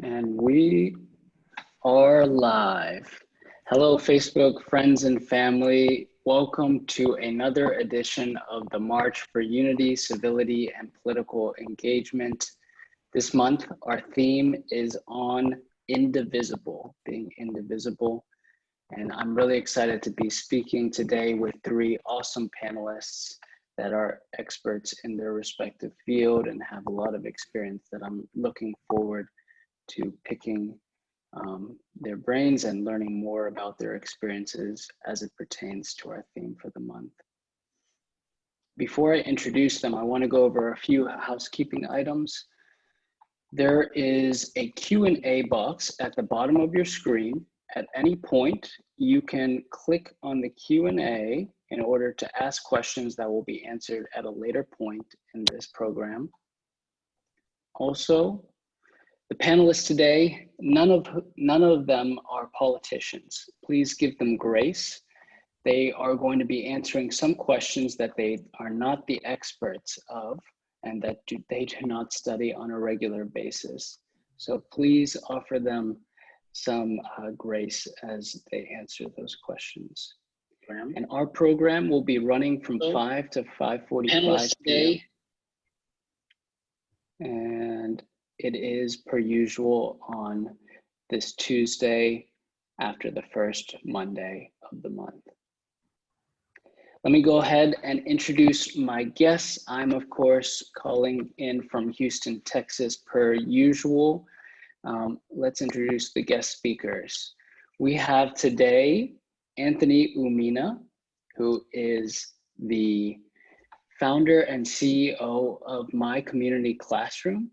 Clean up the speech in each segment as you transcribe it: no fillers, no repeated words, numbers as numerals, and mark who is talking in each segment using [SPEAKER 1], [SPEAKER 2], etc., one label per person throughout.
[SPEAKER 1] And we are live. Hello, Facebook friends and family. Welcome to another edition of the March for Unity, Civility, and Political Engagement. This month, our theme is on indivisible, being indivisible. And I'm really excited to be speaking today with three awesome panelists that are experts in their respective field and have a lot of experience that I'm looking forward to picking their brains and learning more about their experiences as it pertains to our theme for the month. Before I introduce them, I want to go over a few housekeeping items. There is a Q&A box at the bottom of your screen. At any point, you can click on the Q&A in order to ask questions that will be answered at a later point in this program. Also, the panelists today, none of them are politicians. Please give them grace. They are going to be answering some questions that they are not the experts of and that they do not study on a regular basis. So please offer them some grace as they answer those questions. And our program will be running from 5 to 5:45 p.m. And it is per usual on this Tuesday after the first Monday of the month. Let me go ahead and introduce my guests. I'm of course calling in from Houston, Texas per usual. Let's introduce the guest speakers. We have today Anthony Umina, who is the founder and CEO of My Community Classroom.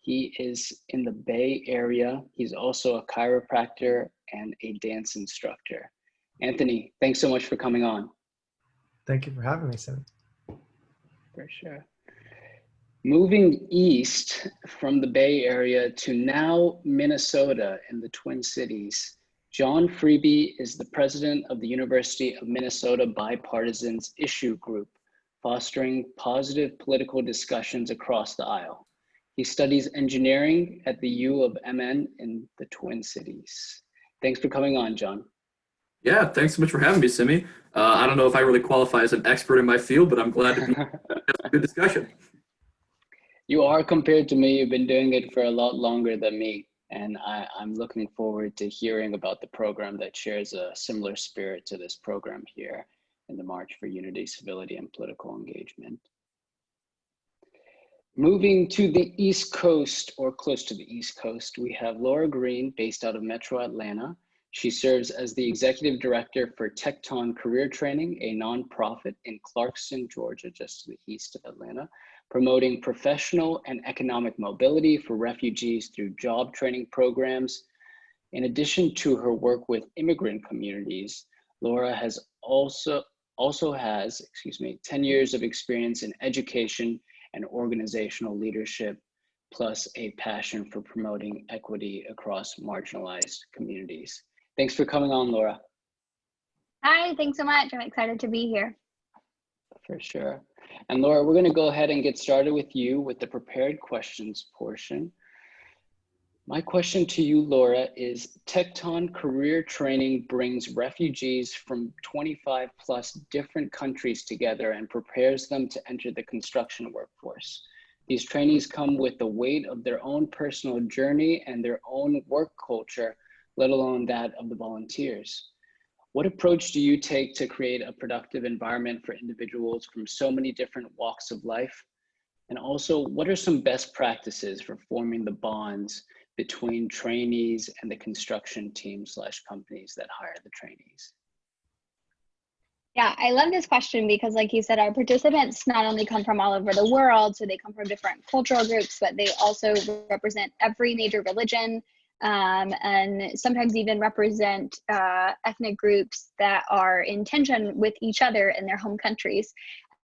[SPEAKER 1] He is in the Bay Area. He's also a chiropractor and a dance instructor. Anthony, thanks so much for coming on.
[SPEAKER 2] Thank you for having me, Simmy.
[SPEAKER 1] For sure. Moving east from the Bay Area to now Minnesota in the Twin Cities, John Freeby is the president of the University of Minnesota Bipartisan's Issue Group, fostering positive political discussions across the aisle. He studies engineering at the U of MN in the Twin Cities. Thanks for coming on, John.
[SPEAKER 3] Yeah, thanks so much for having me, Simmy. I don't know if I really qualify as an expert in my field, but I'm glad to be have a good discussion.
[SPEAKER 1] You are compared to me. You've been doing it for a lot longer than me. And I'm looking forward to hearing about the program that shares a similar spirit to this program here in the March for Unity, Civility, and Political Engagement. Moving to the East Coast, or close to the East Coast, we have Laura Green, based out of Metro Atlanta. She serves as the executive director for Tecton Career Training, a nonprofit in Clarkston, Georgia, just to the east of Atlanta, promoting professional and economic mobility for refugees through job training programs. In addition to her work with immigrant communities, Laura has also has 10 years of experience in education and organizational leadership, plus a passion for promoting equity across marginalized communities. Thanks for coming on, Laura.
[SPEAKER 4] Hi, thanks so much. I'm excited to be here.
[SPEAKER 1] For sure. And Laura, we're going to go ahead and get started with you with the prepared questions portion. My question to you, Laura, is Tecton Career Training brings refugees from 25 plus different countries together and prepares them to enter the construction workforce. These trainees come with the weight of their own personal journey and their own work culture, let alone that of the volunteers. What approach do you take to create a productive environment for individuals from so many different walks of life? And also, what are some best practices for forming the bonds between trainees and the construction teams / companies that hire the trainees?
[SPEAKER 4] Yeah, I love this question because, like you said, our participants not only come from all over the world, so they come from different cultural groups, but they also represent every major religion, and sometimes even represent ethnic groups that are in tension with each other in their home countries.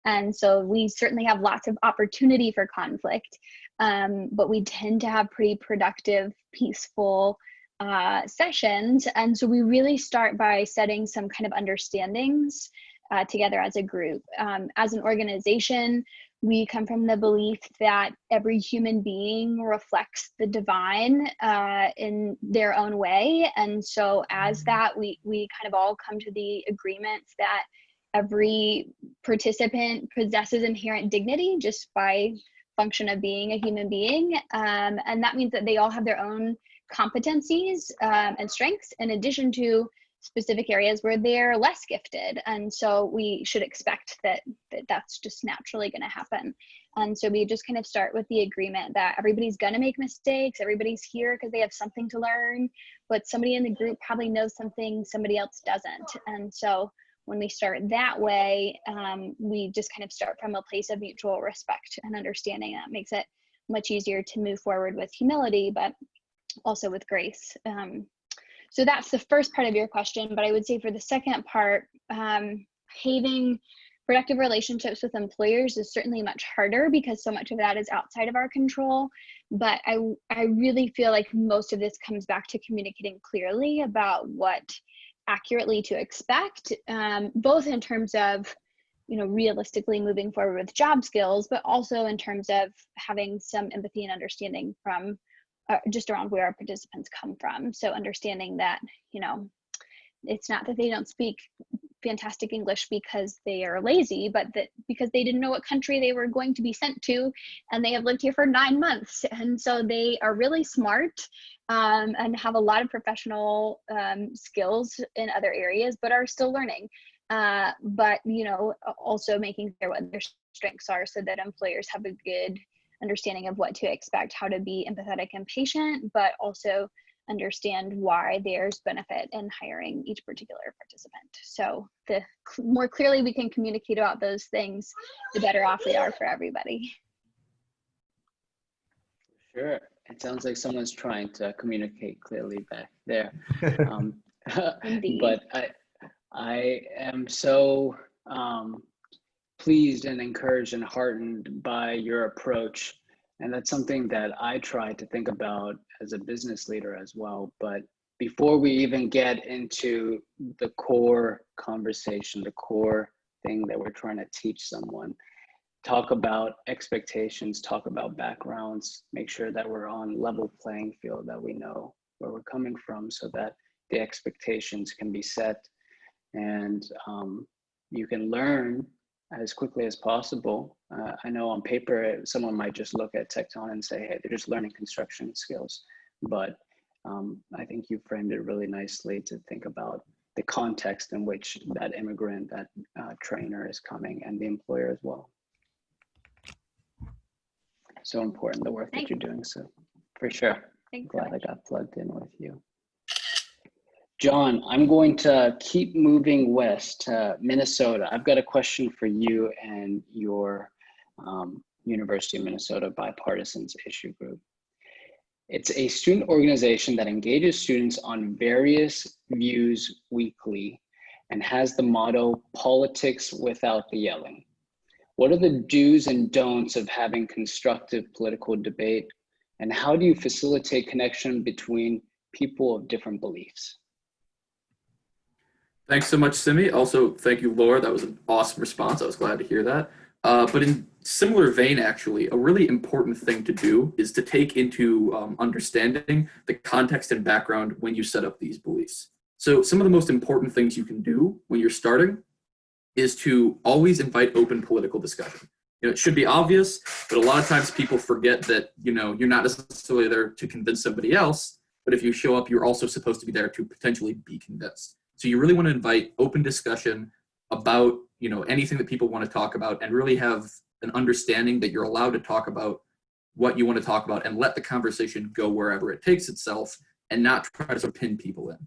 [SPEAKER 4] And so we certainly have lots of opportunity for conflict, but we tend to have pretty productive, peaceful sessions. And so we really start by setting some kind of understandings together as a group. As an organization, we come from the belief that every human being reflects the divine in their own way. And so as that, we kind of all come to the agreement that every participant possesses inherent dignity just by function of being a human being. And that means that they all have their own competencies and strengths in addition to specific areas where they're less gifted. And so we should expect that's just naturally going to happen. And so we just kind of start with the agreement that everybody's going to make mistakes. Everybody's here because they have something to learn, but somebody in the group probably knows something somebody else doesn't. And so when we start that way, we just kind of start from a place of mutual respect and understanding. That makes it much easier to move forward with humility, but also with grace. So that's the first part of your question, but I would say for the second part, having productive relationships with employers is certainly much harder because so much of that is outside of our control. But I really feel like most of this comes back to communicating clearly about what accurately to expect, both in terms of, realistically moving forward with job skills, but also in terms of having some empathy and understanding from just around where our participants come from. So understanding that, it's not that they don't speak fantastic English because they are lazy, but that because they didn't know what country they were going to be sent to, and they have lived here for 9 months. And so they are really smart and have a lot of professional skills in other areas, but are still learning. But, also making clear what their strengths are so that employers have a good understanding of what to expect, how to be empathetic and patient, but also understand why there's benefit in hiring each particular participant. So the more clearly we can communicate about those things, the better off we are for everybody.
[SPEAKER 1] Sure. It sounds like someone's trying to communicate clearly back there.
[SPEAKER 4] Indeed.
[SPEAKER 1] But I am so pleased and encouraged and heartened by your approach. And that's something that I try to think about as a business leader as well. But before we even get into the core conversation, the core thing that we're trying to teach someone, talk about expectations, talk about backgrounds, make sure that we're on level playing field, that we know where we're coming from so that the expectations can be set and you can learn as quickly as possible. I know on paper, someone might just look at Tekton and say, hey, they're just learning construction skills. But I think you framed it really nicely to think about the context in which that immigrant, that trainer is coming, and the employer as well. So important, the work that you're doing. So for sure,
[SPEAKER 4] Thanks
[SPEAKER 1] glad I got plugged in with you. John, I'm going to keep moving west to Minnesota. I've got a question for you and your University of Minnesota Bipartisan's issue group. It's a student organization that engages students on various views weekly and has the motto, politics without the yelling. What are the do's and don'ts of having constructive political debate? And how do you facilitate connection between people of different beliefs?
[SPEAKER 3] Thanks so much, Simmy. Also, thank you, Laura. That was an awesome response. I was glad to hear that. But in similar vein, actually, a really important thing to do is to take into understanding the context and background when you set up these beliefs. So some of the most important things you can do when you're starting is to always invite open political discussion. It should be obvious, but a lot of times people forget that, you're not necessarily there to convince somebody else, but if you show up, you're also supposed to be there to potentially be convinced. So you really want to invite open discussion about, anything that people want to talk about, and really have an understanding that you're allowed to talk about what you want to talk about and let the conversation go wherever it takes itself and not try to sort of pin people in.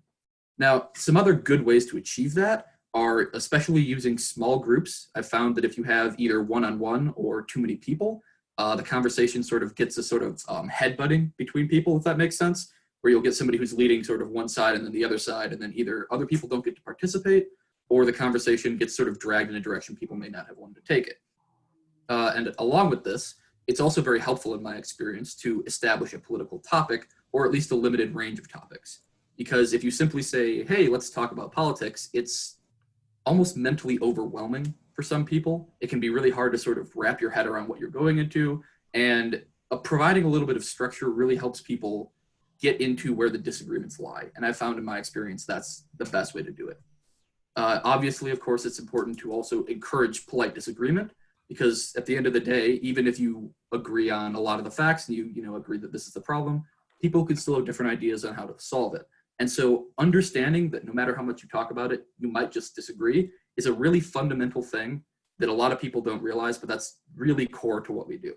[SPEAKER 3] Now, some other good ways to achieve that are especially using small groups. I've found that if you have either one-on-one or too many people, the conversation sort of gets a sort of headbutting between people, if that makes sense, where you'll get somebody who's leading sort of one side and then the other side, and then either other people don't get to participate or the conversation gets sort of dragged in a direction people may not have wanted to take it. And along with this, it's also very helpful in my experience to establish a political topic, or at least a limited range of topics. Because if you simply say, hey, let's talk about politics, it's almost mentally overwhelming for some people. It can be really hard to sort of wrap your head around what you're going into, and providing a little bit of structure really helps people get into where the disagreements lie. And I found in my experience, that's the best way to do it. Obviously, of course, it's important to also encourage polite disagreement, because at the end of the day, even if you agree on a lot of the facts and you agree that this is the problem, people could still have different ideas on how to solve it. And so understanding that no matter how much you talk about it, you might just disagree is a really fundamental thing that a lot of people don't realize, but that's really core to what we do.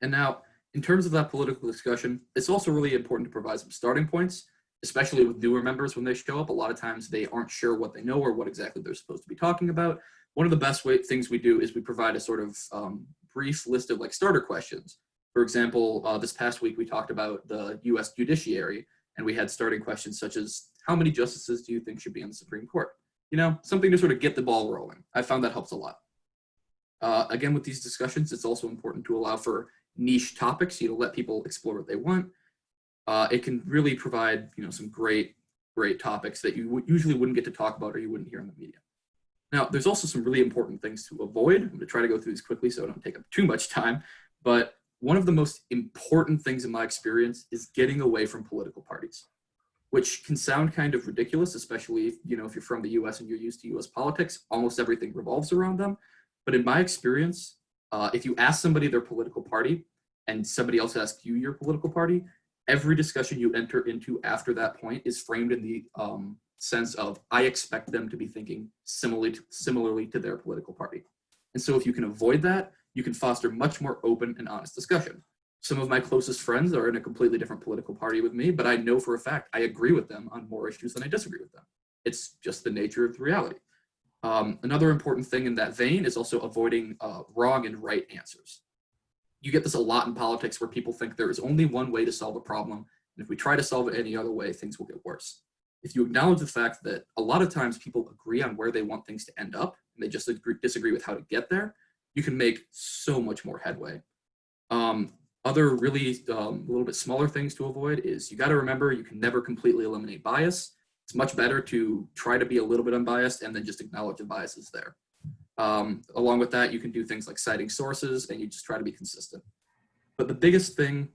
[SPEAKER 3] And now, in terms of that political discussion, it's also really important to provide some starting points, especially with newer members when they show up. A lot of times they aren't sure what they know or what exactly they're supposed to be talking about. One of the best things we do is we provide a sort of brief list of like starter questions. For example, this past week we talked about the US judiciary, and we had starting questions such as, how many justices do you think should be on the Supreme Court? Something to sort of get the ball rolling. I found that helps a lot. Again, with these discussions, it's also important to allow for niche topics, let people explore what they want. It can really provide, some great topics that you usually wouldn't get to talk about or you wouldn't hear in the media. Now, there's also some really important things to avoid. I'm going to try to go through these quickly so I don't take up too much time, but one of the most important things in my experience is getting away from political parties, which can sound kind of ridiculous, especially if you're from the US and you're used to US politics. Almost everything revolves around them. But in my experience, if you ask somebody their political party and somebody else asks you your political party, every discussion you enter into after that point is framed in the sense of, I expect them to be thinking similarly to their political party. And so if you can avoid that, you can foster much more open and honest discussion. Some of my closest friends are in a completely different political party with me, but I know for a fact I agree with them on more issues than I disagree with them. It's just the nature of the reality. Another important thing in that vein is also avoiding wrong and right answers. You get this a lot in politics where people think there is only one way to solve a problem, and if we try to solve it any other way, things will get worse. If you acknowledge the fact that a lot of times people agree on where they want things to end up, and they just disagree with how to get there, you can make so much more headway. Other really a little bit smaller things to avoid is you got to remember you can never completely eliminate bias. It's much better to try to be a little bit unbiased and then just acknowledge the bias is there. Along with that, you can do things like citing sources, and you just try to be consistent. But the biggest thing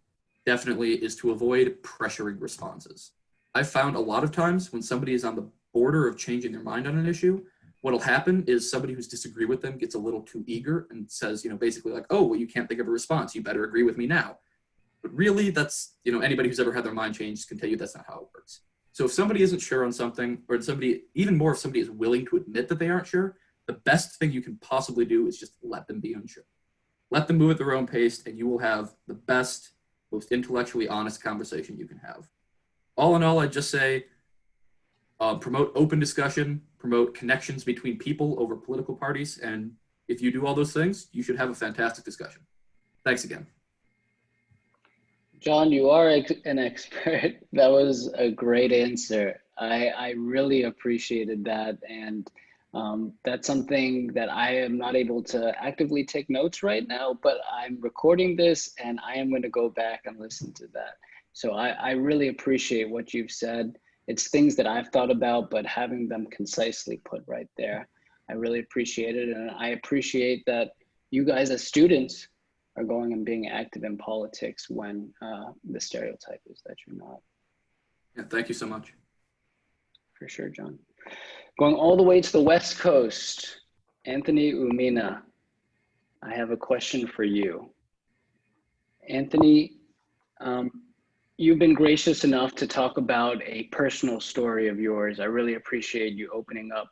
[SPEAKER 3] definitely is to avoid pressuring responses. I've found a lot of times when somebody is on the border of changing their mind on an issue, what'll happen is somebody who's disagreed with them gets a little too eager and says, basically like, oh, well, you can't think of a response. You better agree with me now. But really, that's, anybody who's ever had their mind changed can tell you that's not how it works. So if somebody isn't sure on something, or even more if somebody is willing to admit that they aren't sure, the best thing you can possibly do is just let them be unsure. Let them move at their own pace, and you will have the best, most intellectually honest conversation you can have. All in all, I'd just say, promote open discussion, promote connections between people over political parties, and if you do all those things, you should have a fantastic discussion. Thanks again.
[SPEAKER 1] John, you are an expert. That was a great answer. I really appreciated that, and that's something that I am not able to actively take notes right now, but I'm recording this and I am going to go back and listen to that. So I really appreciate what you've said. It's things that I've thought about, but having them concisely put right there, I really appreciate it. And I appreciate that you guys as students are going and being active in politics when the stereotype is that you're not.
[SPEAKER 3] Yeah, thank you so much.
[SPEAKER 1] For sure, John. Going all the way to the West Coast, Anthony Umina, I have a question for you. Anthony, you've been gracious enough to talk about a personal story of yours. I really appreciate you opening up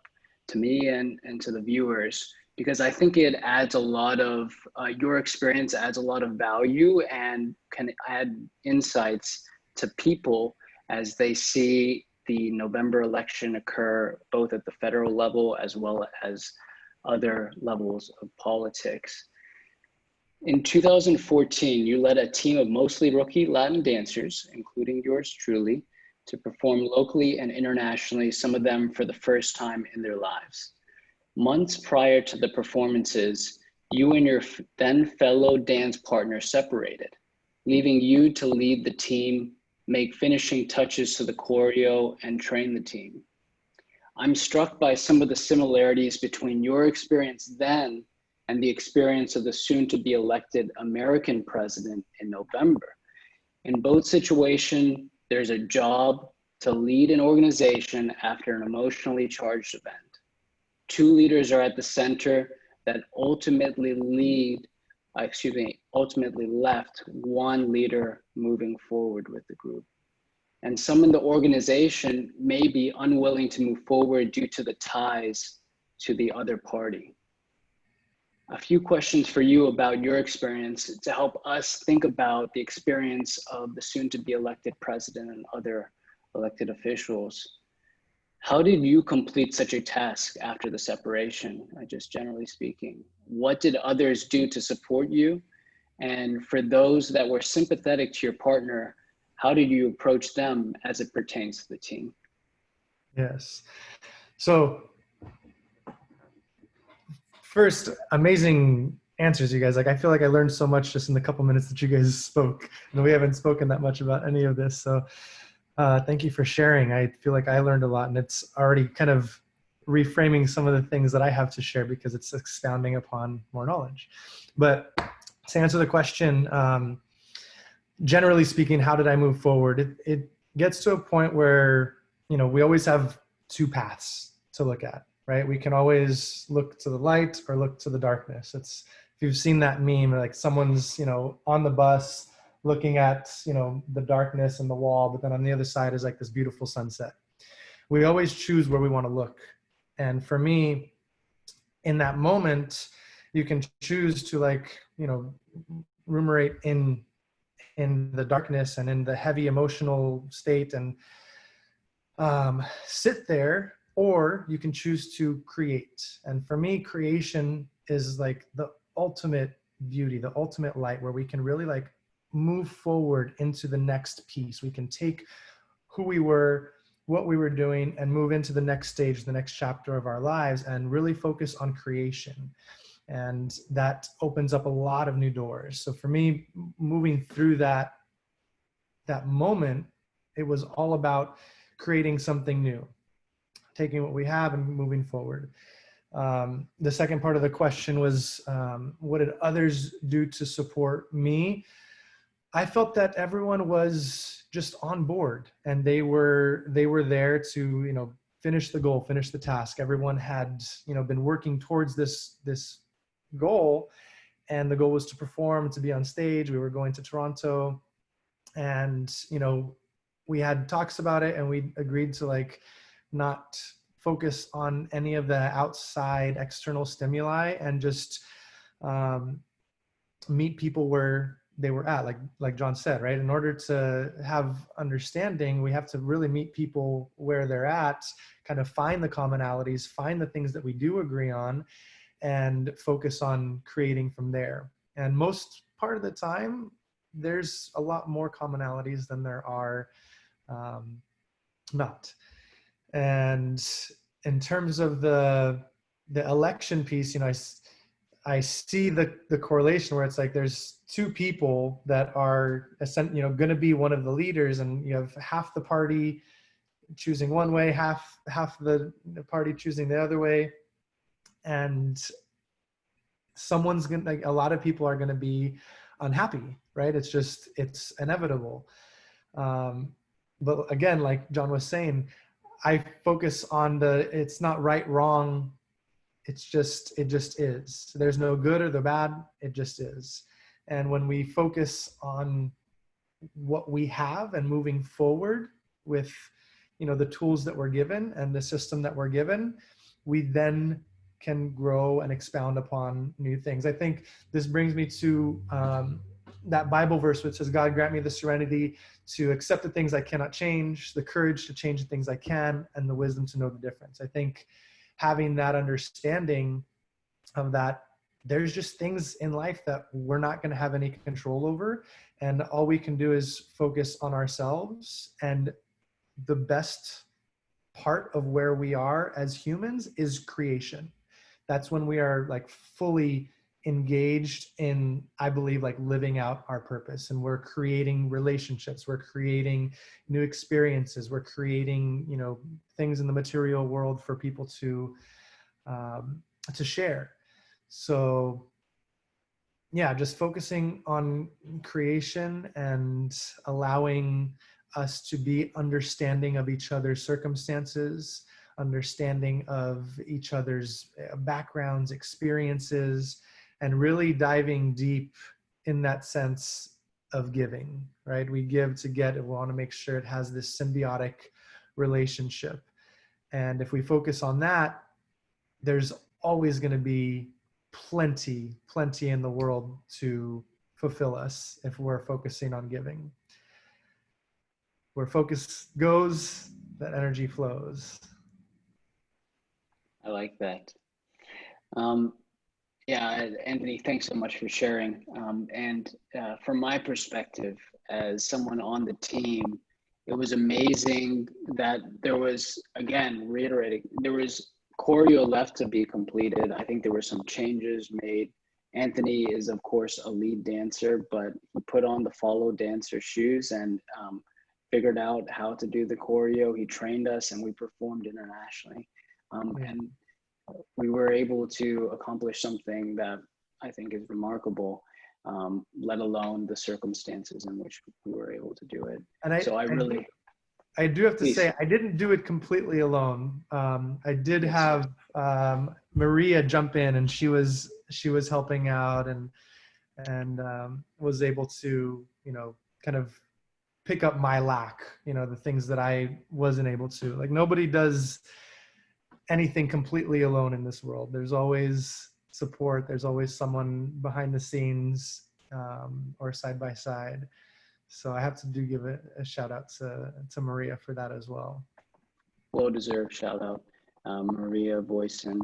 [SPEAKER 1] to me and to the viewers, because I think it adds a lot of, your experience adds a lot of value and can add insights to people as they see the November election occur, both at the federal level as well as other levels of politics. In 2014, you led a team of mostly rookie Latin dancers, including yours truly, to perform locally and internationally, some of them for the first time in their lives. Months prior to the performances, you and your then fellow dance partner separated, leaving you to lead the team, make finishing touches to the choreo, and train the team. I'm struck by some of the similarities between your experience then and the experience of the soon-to-be elected American president in November. In both situations, there's a job to lead an organization after an emotionally charged event. Two leaders are at the center that ultimately left one leader moving forward with the group. And some in the organization may be unwilling to move forward due to the ties to the other party. A few questions for you about your experience to help us think about the experience of the soon-to-be elected president and other elected officials. How did you complete such a task after the separation, just generally speaking? What did others do to support you? And for those that were sympathetic to your partner, how did you approach them as it pertains to the team?
[SPEAKER 2] Yes. So first, amazing answers, you guys. Like, I feel like I learned so much just in the couple minutes that you guys spoke. And we haven't spoken that much about any of this. So thank you for sharing. I feel like I learned a lot, and it's already kind of reframing some of the things that I have to share because it's expounding upon more knowledge. But to answer the question, generally speaking, how did I move forward? It gets to a point where, you know, we always have two paths to look at, right? We can always look to the light or look to the darkness. It's, if you've seen that meme, like someone's, you know, on the bus looking at, you know, the darkness and the wall, but then on the other side is like this beautiful sunset. We always choose where we want to look. And for me, in that moment, you can choose to, like, you know, ruminate in the darkness and in the heavy emotional state and sit there, or you can choose to create. And for me, creation is like the ultimate beauty, the ultimate light, where we can really like move forward into the next piece. We can take who we were, what we were doing, and move into the next stage, the next chapter of our lives, and really focus on creation. And that opens up a lot of new doors. So for me, moving through that moment, it was all about creating something new, taking what we have and moving forward. The second part of the question was, what did others do to support me? I felt that everyone was just on board, and they were there to, you know, finish the goal, finish the task. Everyone had, you know, been working towards this goal, and the goal was to perform, to be on stage. We were going to Toronto, and, you know, we had talks about it, and we agreed to like not focus on any of the outside external stimuli, and just meet people where they were at, like John said, right? In order to have understanding, we have to really meet people where they're at, kind of find the commonalities, find the things that we do agree on, and focus on creating from there. And most part of the time, there's a lot more commonalities than there are not. And in terms of the election piece, you know, I see the correlation where it's like there's two people that are, you know, going to be one of the leaders, and you have half the party choosing one way, half the party choosing the other way, and someone's gonna, like, a lot of people are going to be unhappy, right? It's inevitable. But again, like John was saying, I focus on it's not right, wrong. It just is. There's no good or the bad. It just is. And when we focus on what we have and moving forward with, you know, the tools that we're given and the system that we're given, we then can grow and expound upon new things. I think this brings me to that Bible verse which says, God grant me the serenity to accept the things I cannot change, the courage to change the things I can, and the wisdom to know the difference. I think having that understanding of that there's just things in life that we're not going to have any control over, and all we can do is focus on ourselves. And the best part of where we are as humans is creation. That's when we are like fully engaged in, I believe, like living out our purpose, and we're creating relationships, we're creating new experiences, we're creating, you know, things in the material world for people to share. So yeah, just focusing on creation and allowing us to be understanding of each other's circumstances, understanding of each other's backgrounds, experiences, and really diving deep in that sense of giving, right? We give to get, and we want to make sure it has this symbiotic relationship. And if we focus on that, there's always going to be plenty in the world to fulfill us if we're focusing on giving. Where focus goes, that energy flows.
[SPEAKER 1] I like that. Yeah, Anthony, thanks so much for sharing. And from my perspective, as someone on the team, it was amazing that there was, again, reiterating, there was choreo left to be completed. I think there were some changes made. Anthony is, of course, a lead dancer, but he put on the follow dancer shoes and figured out how to do the choreo. He trained us and we performed internationally. And we were able to accomplish something that I think is remarkable, let alone the circumstances in which we were able to do it. And
[SPEAKER 2] I do have to say, I didn't do it completely alone. I did have Maria jump in, and she was helping out and was able to, you know, kind of pick up my lack, you know, the things that I wasn't able to. Like, nobody does anything completely alone in this world. There's always support. There's always someone behind the scenes or side by side. So I have to give a shout out to Maria for that as well. Well-deserved
[SPEAKER 1] shout out, Maria Boyson.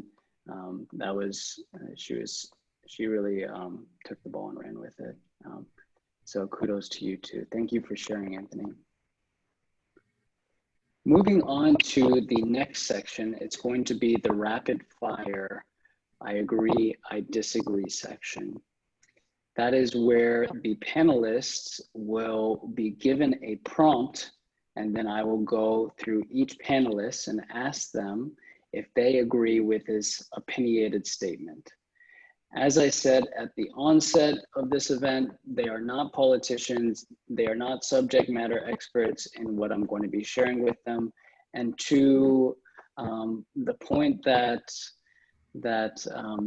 [SPEAKER 1] That was she really took the ball and ran with it. So kudos to you too. Thank you for sharing, Anthony. Moving on to the next section, it's going to be the rapid fire, I agree, I disagree section. That is where the panelists will be given a prompt, and then I will go through each panelist and ask them if they agree with his opinionated statement. As I said at the onset of this event, they are not politicians, they are not subject matter experts in what I'm going to be sharing with them. And to the point that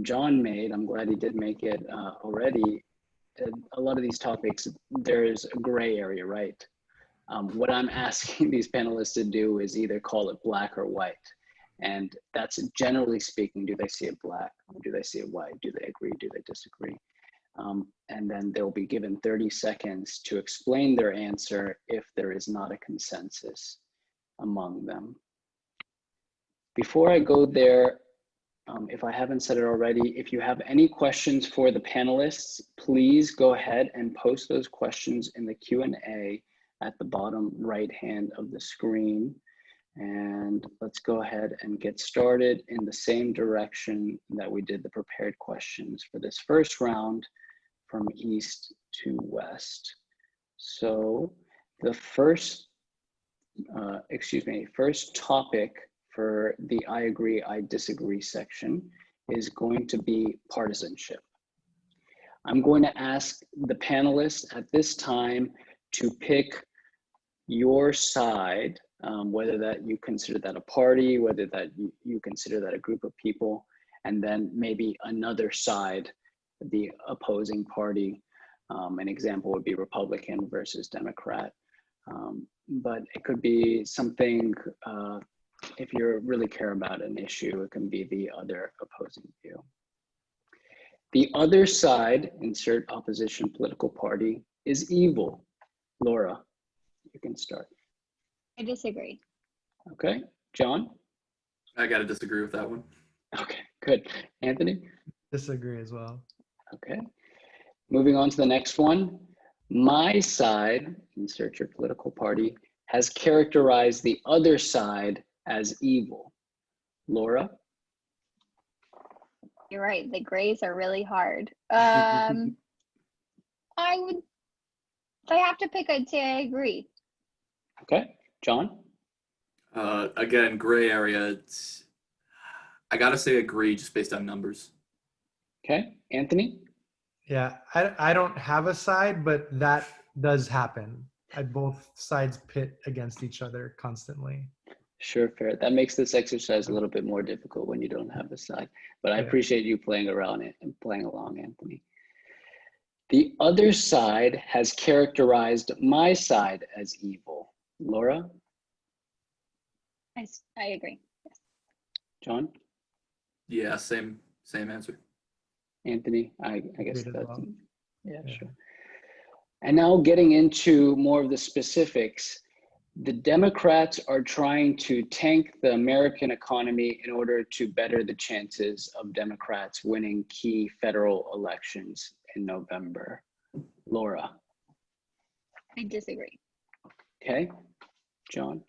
[SPEAKER 1] John made, I'm glad he did make it already, a lot of these topics, there's a gray area, right? What I'm asking these panelists to do is either call it black or white. And that's generally speaking, do they see it black? Or do they see it white? Do they agree? Do they disagree? And then they'll be given 30 seconds to explain their answer if there is not a consensus among them. Before I go there, if I haven't said it already, if you have any questions for the panelists, please go ahead and post those questions in the Q&A at the bottom right hand of the screen. And let's go ahead and get started in the same direction that we did the prepared questions for this first round, from east to west. So the first topic for the I agree, I disagree section is going to be partisanship. I'm going to ask the panelists at this time to pick your side, whether that you consider that a party, whether that you consider that a group of people, and then maybe another side, the opposing party. An example would be Republican versus Democrat. But it could be something, if you really care about an issue, it can be the other opposing view. The other side, insert opposition political party, is evil. Laura, you can start.
[SPEAKER 4] I disagree.
[SPEAKER 1] Okay, John?
[SPEAKER 3] I gotta disagree with that one.
[SPEAKER 1] Okay, good. Anthony?
[SPEAKER 2] Disagree as well.
[SPEAKER 1] Okay, moving on to the next one. My side, insert your political party, has characterized the other side as evil. Laura?
[SPEAKER 4] You're right. The grays are really hard. If I have to pick, I'd say I agree.
[SPEAKER 1] Okay, John?
[SPEAKER 3] Again, gray area. I gotta say agree just based on numbers.
[SPEAKER 1] Okay, Anthony?
[SPEAKER 2] Yeah, I don't have a side, but that does happen. Both sides pit against each other constantly.
[SPEAKER 1] Sure, fair. That makes this exercise a little bit more difficult when you don't have a side, but I
[SPEAKER 2] Yeah.
[SPEAKER 1] appreciate you playing around it and playing along, Anthony. The other side has characterized my side as evil. Laura?
[SPEAKER 4] I agree. Yes.
[SPEAKER 1] John?
[SPEAKER 3] Yeah, same answer.
[SPEAKER 1] Anthony? I guess
[SPEAKER 2] Agreed as
[SPEAKER 1] that's,
[SPEAKER 2] well.
[SPEAKER 1] yeah,
[SPEAKER 2] Yeah.
[SPEAKER 1] sure. And now getting into more of the specifics, the Democrats are trying to tank the American economy in order to better the chances of Democrats winning key federal elections in November. Laura?
[SPEAKER 4] I disagree.
[SPEAKER 1] Okay. John?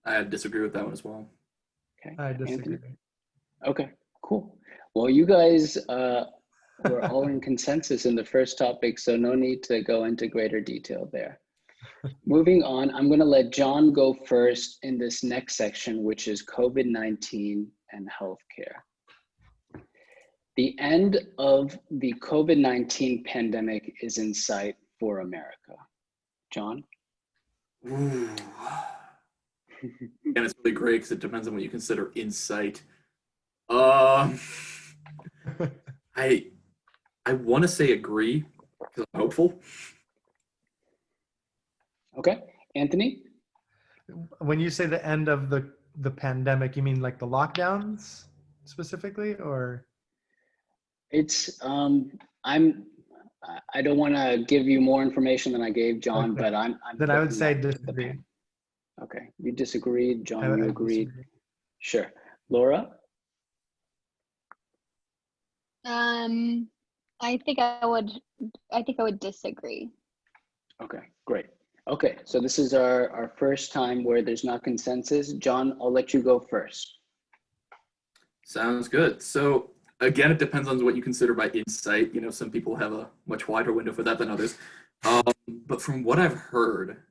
[SPEAKER 3] I disagree with that one as well.
[SPEAKER 1] Okay.
[SPEAKER 2] I disagree.
[SPEAKER 1] Anthony? Okay, cool. Well, you guys were all in consensus in the first topic, so no need to go into greater detail there. Moving on, I'm going to let John go first in this next section, which is COVID-19 and healthcare. The end of the COVID-19 pandemic is in sight for America. John?
[SPEAKER 3] Ooh. And it's really great because it depends on what you consider insight. I want to say agree because I'm hopeful.
[SPEAKER 1] Okay, Anthony?
[SPEAKER 2] When you say the end of the pandemic, you mean like the lockdowns specifically, or?
[SPEAKER 1] It's I don't want to give you more information than I gave John,
[SPEAKER 2] Okay.
[SPEAKER 1] but I'm
[SPEAKER 2] Then I would
[SPEAKER 1] looking
[SPEAKER 2] say
[SPEAKER 1] at the
[SPEAKER 2] disagree.
[SPEAKER 1] pan. Okay, you disagreed, John. You
[SPEAKER 2] I
[SPEAKER 1] agreed.
[SPEAKER 2] disagree.
[SPEAKER 1] Sure, Laura.
[SPEAKER 4] I think I would disagree.
[SPEAKER 1] Okay, great. Okay, so this is our first time where there's not consensus. John, I'll let you go first.
[SPEAKER 3] Sounds good. So again, it depends on what you consider by insight. You know, some people have a much wider window for that than others. But from what I've heard,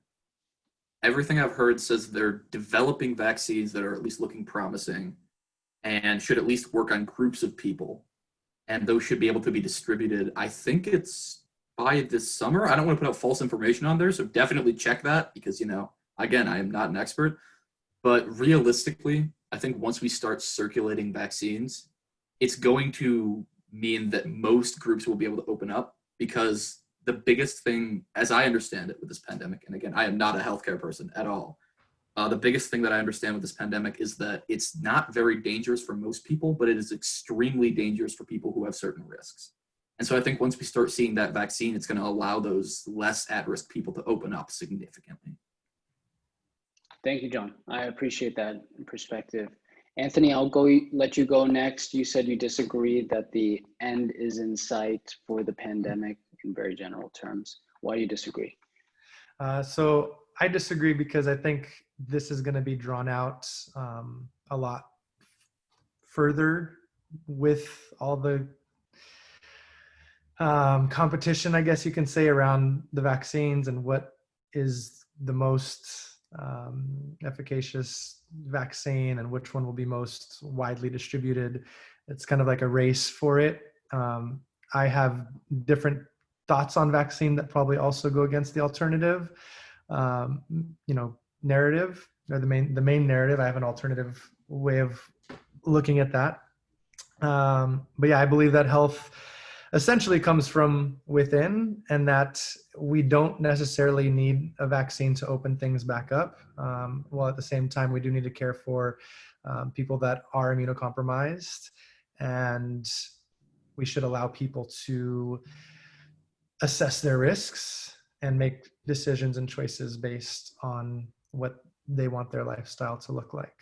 [SPEAKER 3] everything I've heard says they're developing vaccines that are at least looking promising and should at least work on groups of people. And those should be able to be distributed. I think it's by this summer. I don't want to put out false information on there, so definitely check that because, you know, again, I am not an expert. But realistically, I think once we start circulating vaccines, it's going to mean that most groups will be able to open up because the biggest thing, as I understand it with this pandemic, and again, I am not a healthcare person at all, the biggest thing that I understand with this pandemic is that it's not very dangerous for most people, but it is extremely dangerous for people who have certain risks. And so I think once we start seeing that vaccine, it's going to allow those less at-risk people to open up significantly.
[SPEAKER 1] Thank you, John. I appreciate that perspective. Anthony, I'll let you go next. You said you disagreed that the end is in sight for the pandemic in very general terms. Why do you disagree?
[SPEAKER 2] So I disagree because I think this is going to be drawn out a lot further with all the competition, I guess you can say, around the vaccines and what is the most efficacious vaccine and which one will be most widely distributed. It's kind of like a race for it. I have different thoughts on vaccine that probably also go against the alternative, narrative, or the main narrative. I have an alternative way of looking at that. But yeah, I believe that health essentially comes from within, and that we don't necessarily need a vaccine to open things back up. While at the same time, we do need to care for people that are immunocompromised, and we should allow people to assess their risks and make decisions and choices based on what they want their lifestyle to look like.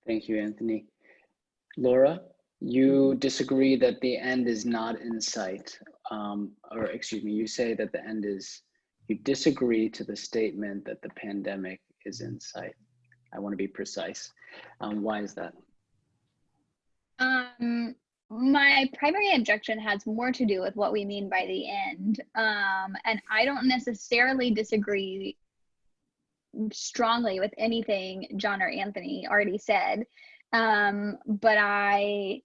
[SPEAKER 1] Thank you, Anthony. Laura, you disagree that the end is not in sight, or excuse me, you say that the end is, you disagree to the statement that the pandemic is in sight. I want to be precise. Why is that?
[SPEAKER 4] My primary objection has more to do with what we mean by the end. And I don't necessarily disagree strongly with anything John or Anthony already said. But I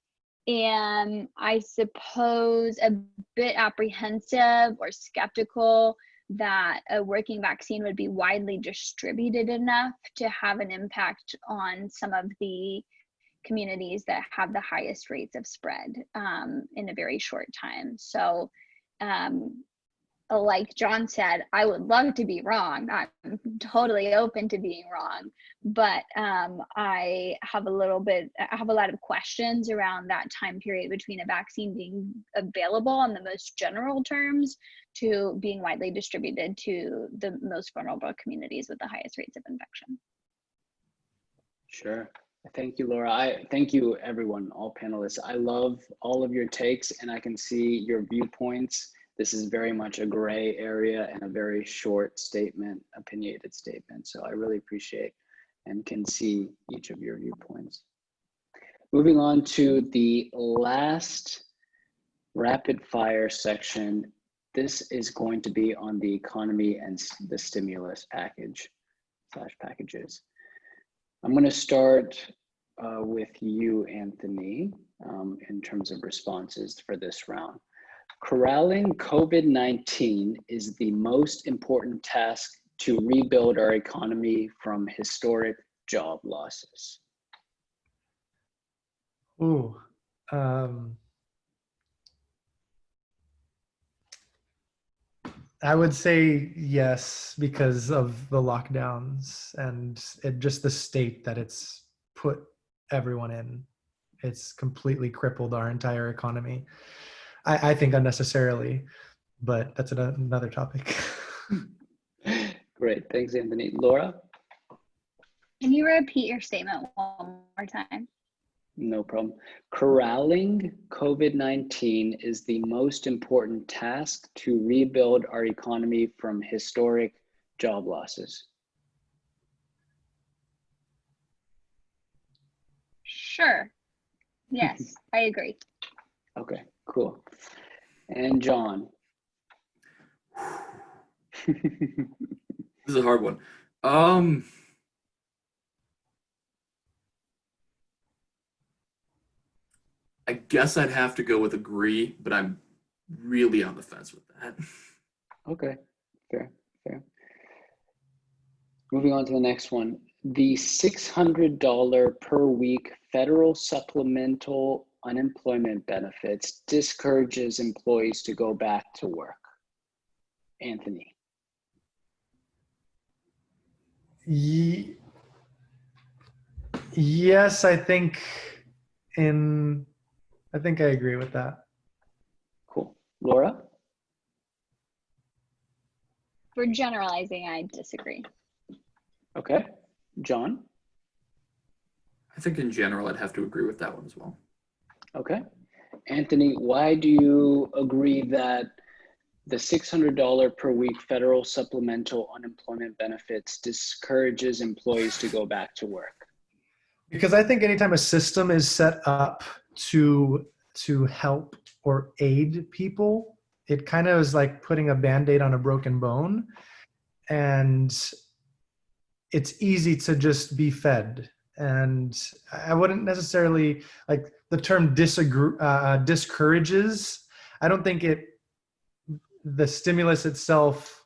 [SPEAKER 4] am, I suppose, a bit apprehensive or skeptical that a working vaccine would be widely distributed enough to have an impact on some of the communities that have the highest rates of spread in a very short time. So like John said, I would love to be wrong. I'm totally open to being wrong, but I have a lot of questions around that time period between a vaccine being available on the most general terms to being widely distributed to the most vulnerable communities with the highest rates of infection.
[SPEAKER 1] Sure. Thank you, Laura. Thank you, everyone, all panelists. I love all of your takes, and I can see your viewpoints. This is very much a gray area and a very short statement, opinionated statement. So I really appreciate and can see each of your viewpoints. Moving on to the last rapid fire section. This is going to be on the economy and the stimulus package / packages. I'm going to start with you, Anthony, in terms of responses for this round. Corralling COVID-19 is the most important task to rebuild our economy from historic job losses.
[SPEAKER 2] Ooh, I would say yes, because of the lockdowns and just the state that it's put everyone in. It's completely crippled our entire economy. I think unnecessarily, but that's another topic.
[SPEAKER 1] Great, thanks, Anthony. Laura?
[SPEAKER 4] Can you repeat your statement one more time?
[SPEAKER 1] No problem. Corralling COVID-19 is the most important task to rebuild our economy from historic job losses.
[SPEAKER 4] Sure. Yes, I agree.
[SPEAKER 1] Okay, cool. And John?
[SPEAKER 3] This is a hard one. I guess I'd have to go with agree, but I'm really on the fence with that.
[SPEAKER 1] Okay, fair. Moving on to the next one. The $600 per week federal supplemental unemployment benefits discourages employees to go back to work. Anthony.
[SPEAKER 2] Yes, I think I agree with that.
[SPEAKER 1] Cool. Laura?
[SPEAKER 4] For generalizing, I disagree.
[SPEAKER 1] Okay. John?
[SPEAKER 3] I think in general, I'd have to agree with that one as well.
[SPEAKER 1] Okay. Anthony, why do you agree that the $600 per week federal supplemental unemployment benefits discourages employees to go back to work?
[SPEAKER 2] Because I think anytime a system is set up to help or aid people, it kind of is like putting a Band-Aid on a broken bone, and it's easy to just be fed. And I wouldn't necessarily, like the term discourages. I don't think the stimulus itself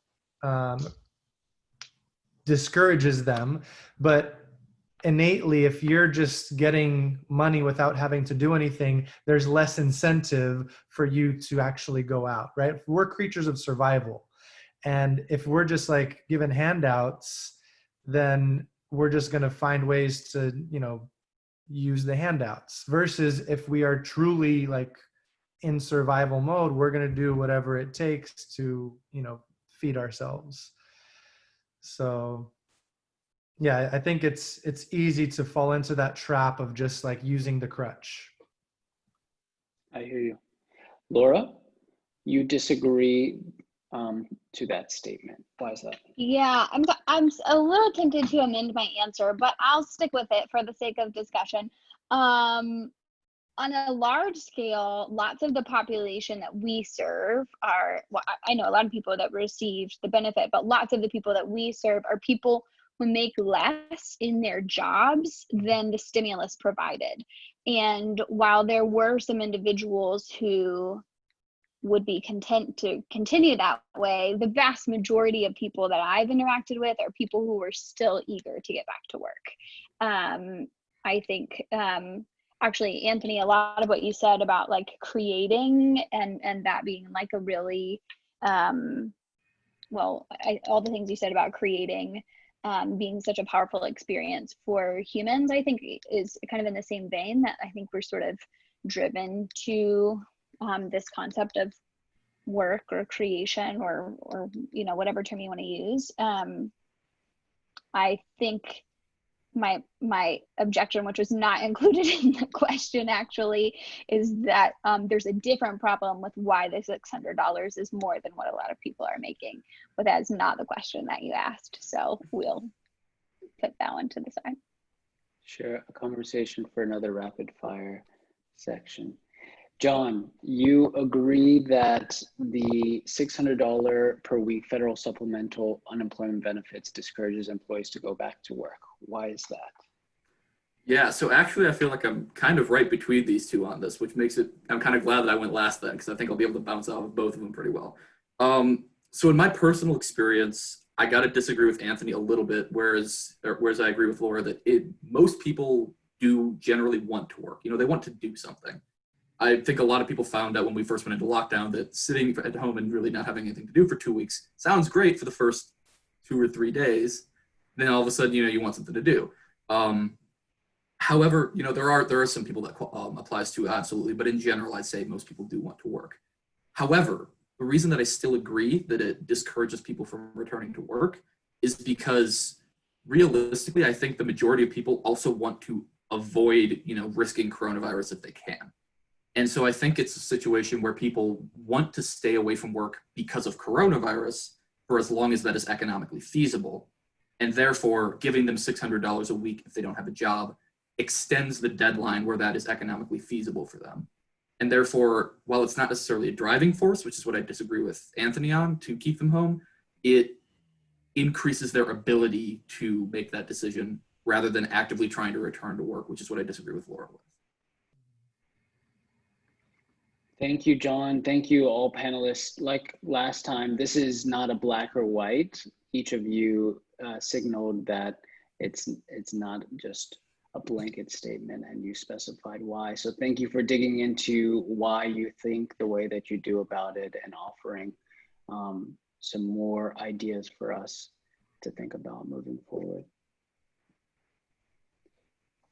[SPEAKER 2] discourages them, but innately, if you're just getting money without having to do anything, there's less incentive for you to actually go out, right? We're creatures of survival. And if we're just like given handouts, then we're just going to find ways to, use the handouts, versus if we are truly like in survival mode, we're going to do whatever it takes to, feed ourselves. So yeah, I think it's easy to fall into that trap of just like using the crutch.
[SPEAKER 1] I hear you. Laura, you disagree to that statement. Why is that?
[SPEAKER 4] Yeah, I'm a little tempted to amend my answer, but I'll stick with it for the sake of discussion. on a large scale, lots of the population that we serve are, well, I know a lot of people that received the benefit, but lots of the people that we serve are people who make less in their jobs than the stimulus provided. And while there were some individuals who would be content to continue that way, the vast majority of people that I've interacted with are people who are still eager to get back to work. I think, actually, Anthony, a lot of what you said about like creating and that being like a really, all the things you said about creating being such a powerful experience for humans, I think is kind of in the same vein, that I think we're sort of driven to this concept of work or creation or whatever term you want to use. I think my objection, which was not included in the question actually, is that there's a different problem with why the $600 is more than what a lot of people are making, but that's not the question that you asked. So we'll put that one to the side.
[SPEAKER 1] Sure, a conversation for another rapid fire section. John, you agree that the $600 per week federal supplemental unemployment benefits discourages employees to go back to work. Why is that?
[SPEAKER 3] Yeah, so actually I feel like I'm kind of right between these two on this, which makes it, I'm kind of glad that I went last then, because I think I'll be able to bounce off of both of them pretty well. So in my personal experience, I got to disagree with Anthony a little bit, whereas I agree with Laura that most people do generally want to work. They want to do something. I think a lot of people found out when we first went into lockdown that sitting at home and really not having anything to do for 2 weeks sounds great for the first 2 or 3 days. Then all of a sudden, you want something to do. However, there are some people that applies to, absolutely, but in general, I'd say most people do want to work. However, the reason that I still agree that it discourages people from returning to work is because realistically, I think the majority of people also want to avoid, risking coronavirus if they can. And so I think it's a situation where people want to stay away from work because of coronavirus for as long as that is economically feasible. And therefore, giving them $600 a week if they don't have a job extends the deadline where that is economically feasible for them. And therefore, while it's not necessarily a driving force, which is what I disagree with Anthony on, to keep them home, it increases their ability to make that decision rather than actively trying to return to work, which is what I disagree with Laura with.
[SPEAKER 1] Thank you, John. Thank you, all panelists. Like last time, this is not a black or white. Each of you signaled that it's not just a blanket statement, and you specified why. So thank you for digging into why you think the way that you do about it and offering some more ideas for us to think about moving forward.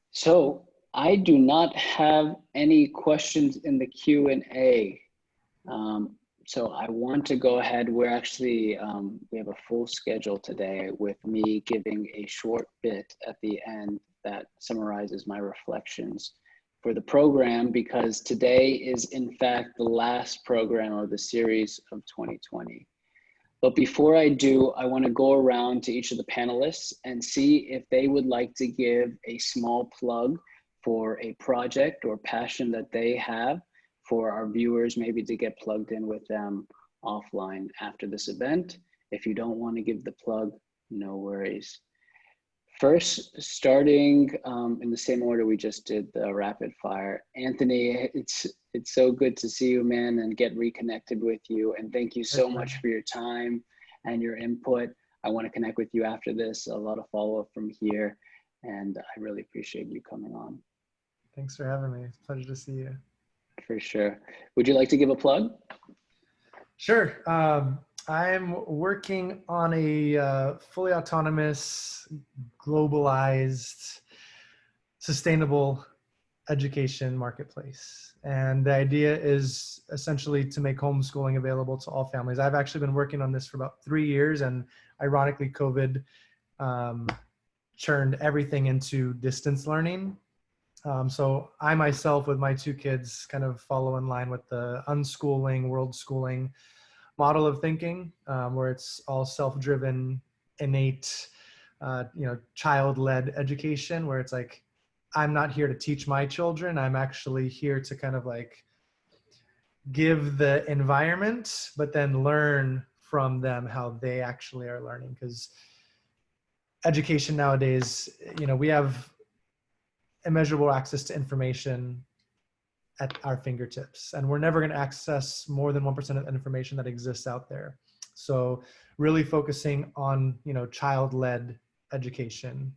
[SPEAKER 1] So I do not have any questions in the Q&A. So I want to go ahead. We're actually, we have a full schedule today with me giving a short bit at the end that summarizes my reflections for the program, because today is in fact the last program of the series of 2020. But before I do, I want to go around to each of the panelists and see if they would like to give a small plug for a project or passion that they have for our viewers, maybe to get plugged in with them offline after this event. If you don't want to give the plug, no worries. First, starting in the same order we just did the rapid fire. Anthony, it's so good to see you, man, and get reconnected with you. And thank you so much for your time and your input. I want to connect with you after this, a lot of follow-up from here. And I really appreciate you coming on.
[SPEAKER 2] Thanks for having me. It's a pleasure to see you.
[SPEAKER 1] For sure. Would you like to give a plug?
[SPEAKER 2] Sure. I'm working on a fully autonomous, globalized, sustainable education marketplace. And the idea is essentially to make homeschooling available to all families. I've actually been working on this for about 3 years, and ironically, COVID churned everything into distance learning. So I myself, with my 2 kids, kind of follow in line with the unschooling, world schooling model of thinking, where it's all self-driven, innate, child-led education, where it's like, I'm not here to teach my children. I'm actually here to kind of like give the environment, but then learn from them how they actually are learning. Because education nowadays, you know, we have immeasurable access to information at our fingertips, and we're never going to access more than 1% of the information that exists out there. So really focusing on, you know, child-led education,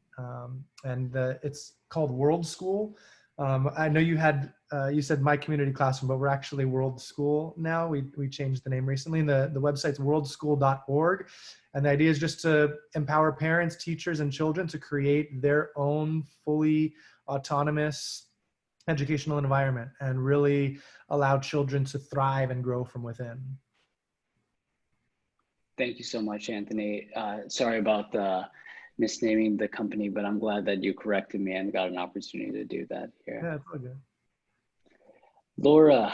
[SPEAKER 2] and it's called WorldSchool. I know you had you said My Community Classroom, but we're actually WorldSchool now. We changed the name recently, and the website's worldschool.org. And the idea is just to empower parents, teachers, and children to create their own fully autonomous educational environment and really allow children to thrive and grow from within.
[SPEAKER 1] Thank you so much, Anthony. Sorry about the misnaming the company, but I'm glad that you corrected me and got an opportunity to do that here.
[SPEAKER 2] Yeah, it's all good.
[SPEAKER 1] Laura,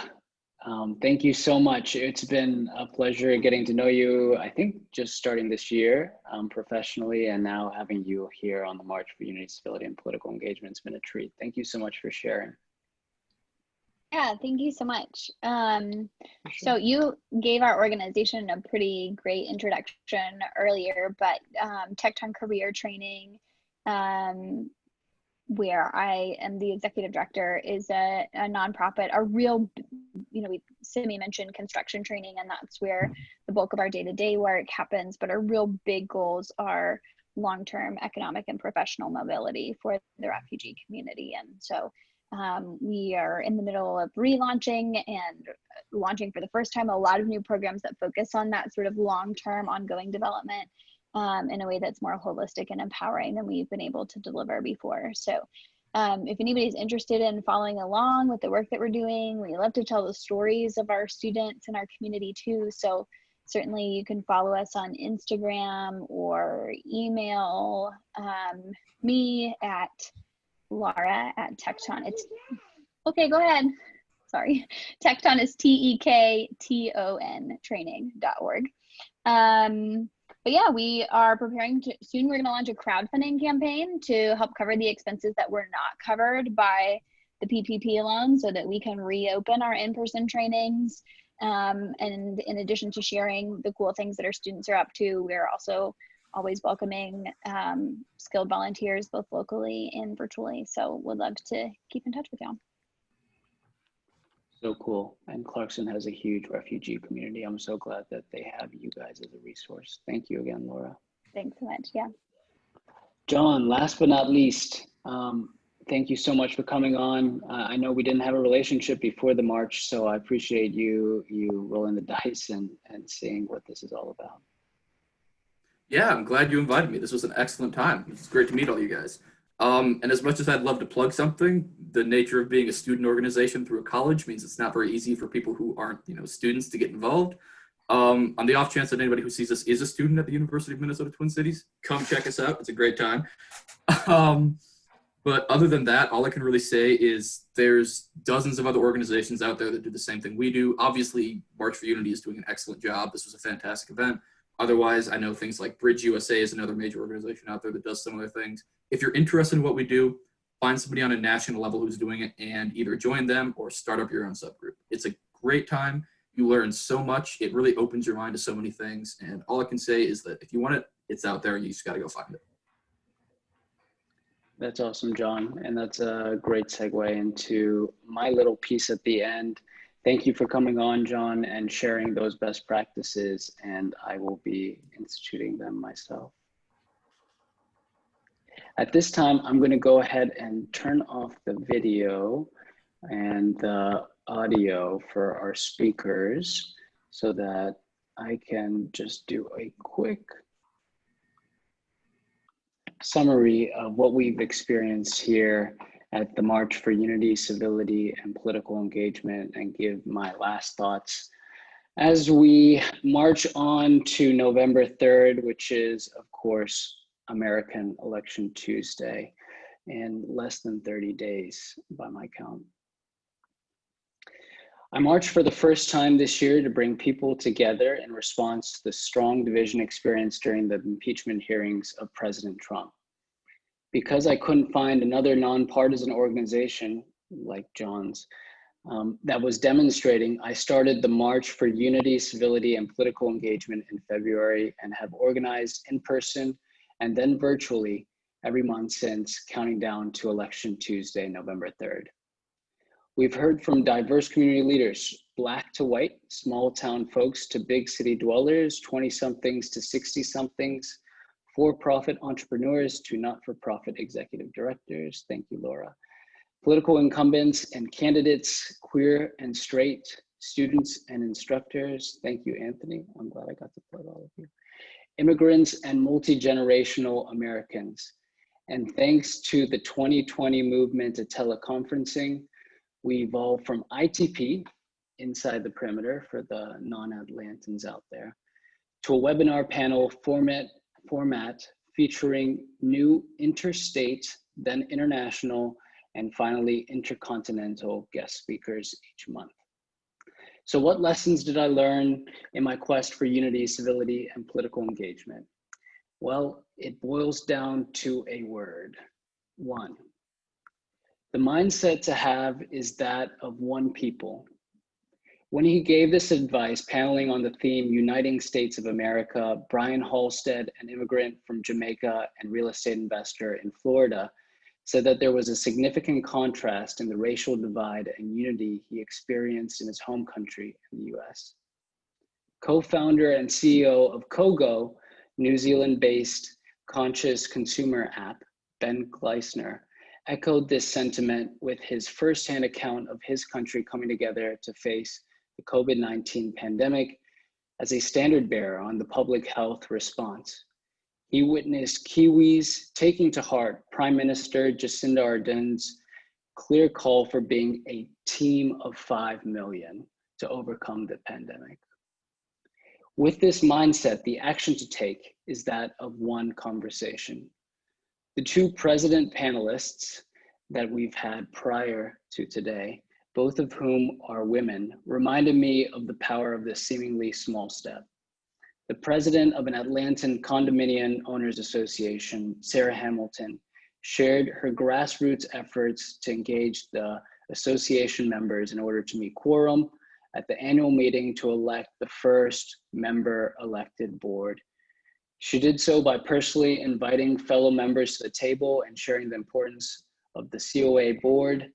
[SPEAKER 1] thank you so much. It's been a pleasure getting to know you, I think just starting this year professionally, and now having you here on the March for Unity, Civility, and Political Engagement. It's been a treat. Thank you so much for sharing.
[SPEAKER 4] Yeah, thank you so much. So you gave our organization a pretty great introduction earlier, but TekTon Career Training, where I am the executive director, is a nonprofit, a real, you know, Simmy mentioned construction training, and that's where the bulk of our day-to-day work happens, but our real big goals are long-term economic and professional mobility for the refugee community. And so we are in the middle of relaunching and launching for the first time a lot of new programs that focus on that sort of long-term ongoing development in a way that's more holistic and empowering than we've been able to deliver before. So if anybody's interested in following along with the work that we're doing, we love to tell the stories of our students and our community too. So certainly you can follow us on Instagram or email me at Laura@TekTon. It's okay, go ahead. Sorry. TekTon is TekTon training.org. But yeah, we are preparing to, soon we're going to launch a crowdfunding campaign to help cover the expenses that were not covered by the PPP loan so that we can reopen our in-person trainings. And in addition to sharing the cool things that our students are up to, we're also always welcoming skilled volunteers, both locally and virtually. So we'd love to keep in touch with y'all.
[SPEAKER 1] So cool. And Clarkson has a huge refugee community. I'm so glad that they have you guys as a resource. Thank you again, Laura.
[SPEAKER 4] Thanks so much. Yeah.
[SPEAKER 1] John, last but not least, thank you so much for coming on. I know we didn't have a relationship before the March, so I appreciate you rolling the dice and seeing what this is all about.
[SPEAKER 3] Yeah, I'm glad you invited me. This was an excellent time. It's great to meet all you guys. And as much as I'd love to plug something, the nature of being a student organization through a college means it's not very easy for people who aren't, students to get involved. On the off chance that anybody who sees this is a student at the University of Minnesota Twin Cities, come check us out. It's a great time. But other than that, all I can really say is there's dozens of other organizations out there that do the same thing we do. Obviously, March for Unity is doing an excellent job. This was a fantastic event. Otherwise, I know things like Bridge USA is another major organization out there that does similar things. If you're interested in what we do, find somebody on a national level who's doing it and either join them or start up your own subgroup. It's a great time. You learn so much. It really opens your mind to so many things. And all I can say is that if you want it, it's out there. You just got to go find it.
[SPEAKER 1] That's awesome, John. And that's a great segue into my little piece at the end. Thank you for coming on, John, and sharing those best practices, and I will be instituting them myself. At this time, I'm going to go ahead and turn off the video and the audio for our speakers so that I can just do a quick summary of what we've experienced here at the March for Unity, Civility, and Political Engagement, and give my last thoughts as we march on to November 3rd, which is, of course, American Election Tuesday, in less than 30 days by my count. I marched for the first time this year to bring people together in response to the strong division experienced during the impeachment hearings of President Trump. Because I couldn't find another nonpartisan organization like John's that was demonstrating, I started the March for Unity, Civility, and Political Engagement in February and have organized in person and then virtually every month since, counting down to Election Tuesday, November 3rd. We've heard from diverse community leaders, Black to white, small town folks to big city dwellers, 20-somethings to 60-somethings, for-profit entrepreneurs to not-for-profit executive directors. Thank you, Laura. Political incumbents and candidates, queer and straight, students and instructors. Thank you, Anthony. I'm glad I got to plug all of you. Immigrants and multi-generational Americans. And thanks to the 2020 movement to teleconferencing, we evolved from ITP, inside the perimeter for the non-Atlantans out there, to a webinar panel format featuring new interstate, then international, and finally intercontinental guest speakers each month. So what lessons did I learn in my quest for unity, civility, and political engagement? Well, it boils down to a word: one. The mindset to have is that of one people. When he gave this advice, paneling on the theme Uniting States of America, Brian Halstead, an immigrant from Jamaica and real estate investor in Florida, said that there was a significant contrast in the racial divide and unity he experienced in his home country in the US. Co-founder and CEO of Kogo, New Zealand-based conscious consumer app, Ben Gleisner, echoed this sentiment with his firsthand account of his country coming together to face the COVID-19 pandemic as a standard bearer on the public health response. He witnessed Kiwis taking to heart Prime Minister Jacinda Ardern's clear call for being a team of 5 million to overcome the pandemic. With this mindset, the action to take is that of one conversation. The two president panelists that we've had prior to today, both of whom are women, reminded me of the power of this seemingly small step. The president of an Atlantan condominium owners association, Sarah Hamilton, shared her grassroots efforts to engage the association members in order to meet quorum at the annual meeting to elect the first member elected board. She did so by personally inviting fellow members to the table and sharing the importance of the COA board,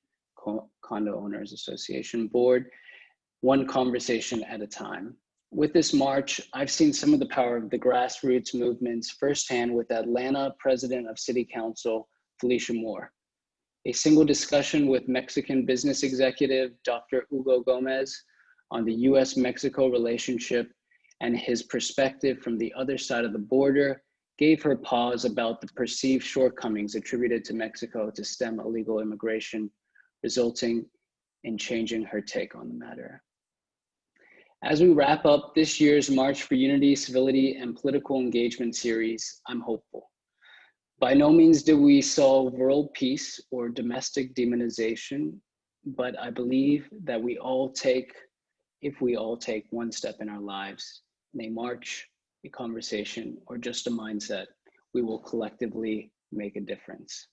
[SPEAKER 1] Condo Owners Association board, one conversation at a time. With this march, I've seen some of the power of the grassroots movements firsthand with Atlanta President of City Council, Felicia Moore. A single discussion with Mexican business executive, Dr. Hugo Gomez, on the US-Mexico relationship and his perspective from the other side of the border gave her pause about the perceived shortcomings attributed to Mexico to stem illegal immigration, resulting in changing her take on the matter. As we wrap up this year's March for Unity, Civility, and Political Engagement series, I'm hopeful. By no means did we solve world peace or domestic demonization, but I believe that if we all take one step in our lives, in a march, a conversation, or just a mindset, we will collectively make a difference.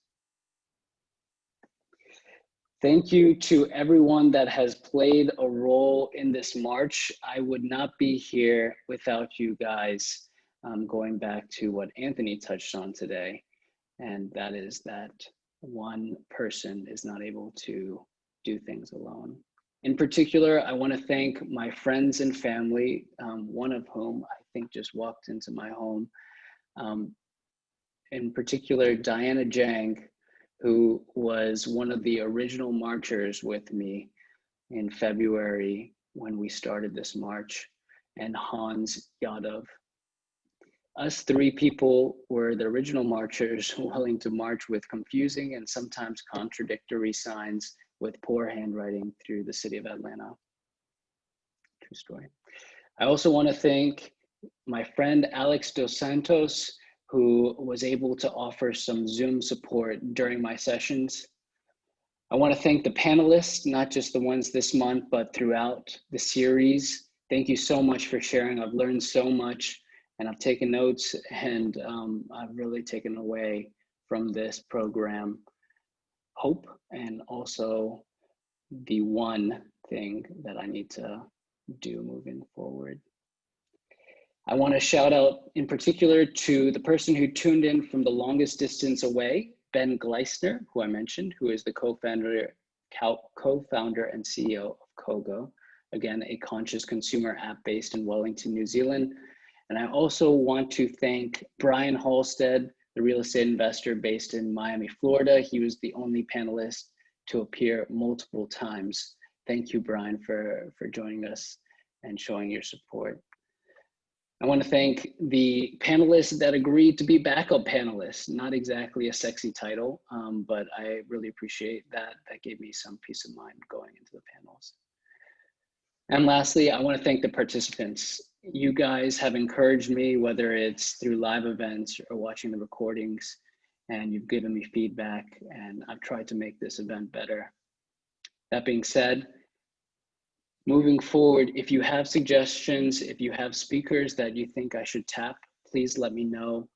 [SPEAKER 1] Thank you to everyone that has played a role in this march. I would not be here without you guys, going back to what Anthony touched on today, and that is that one person is not able to do things alone. In particular, I want to thank my friends and family, one of whom I think just walked into my home. In particular, Diana Jang, who was one of the original marchers with me in February when we started this march, and Hans Yadav. Us three people were the original marchers willing to march with confusing and sometimes contradictory signs with poor handwriting through the city of Atlanta. True story. I also want to thank my friend Alex Dos Santos, who was able to offer some Zoom support during my sessions. I want to thank the panelists, not just the ones this month, but throughout the series. Thank you so much for sharing. I've learned so much and I've taken notes, and I've really taken away from this program hope, and also the one thing that I need to do moving forward. I want to shout out in particular to the person who tuned in from the longest distance away, Ben Gleisner, who I mentioned, who is the co-founder and CEO of Kogo, again, a conscious consumer app based in Wellington, New Zealand. And I also want to thank Brian Halstead, the real estate investor based in Miami, Florida. He was the only panelist to appear multiple times. Thank you, Brian, for joining us and showing your support. I want to thank the panelists that agreed to be backup panelists. Not exactly a sexy title, but I really appreciate that. That gave me some peace of mind going into the panels. And lastly, I want to thank the participants. You guys have encouraged me, whether it's through live events or watching the recordings, and you've given me feedback, and I've tried to make this event better. That being said, moving forward, if you have suggestions, if you have speakers that you think I should tap, please let me know.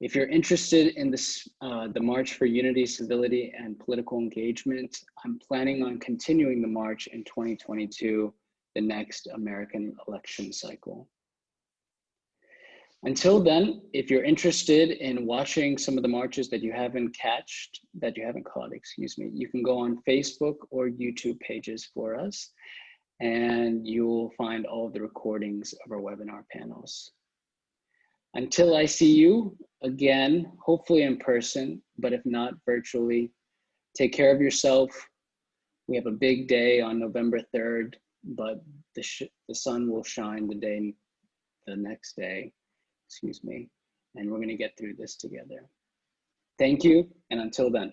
[SPEAKER 1] If you're interested in this, the March for Unity, Civility, and Political Engagement, I'm planning on continuing the march in 2022, the next American election cycle. Until then, if you're interested in watching some of the marches that you haven't caught, excuse me, you can go on Facebook or YouTube pages for us, and you'll find all of the recordings of our webinar panels. Until I see you again, hopefully in person, but if not, virtually, take care of yourself. We have a big day on November 3rd, but the sun will shine the next day, excuse me, and we're gonna get through this together. Thank you, and until then.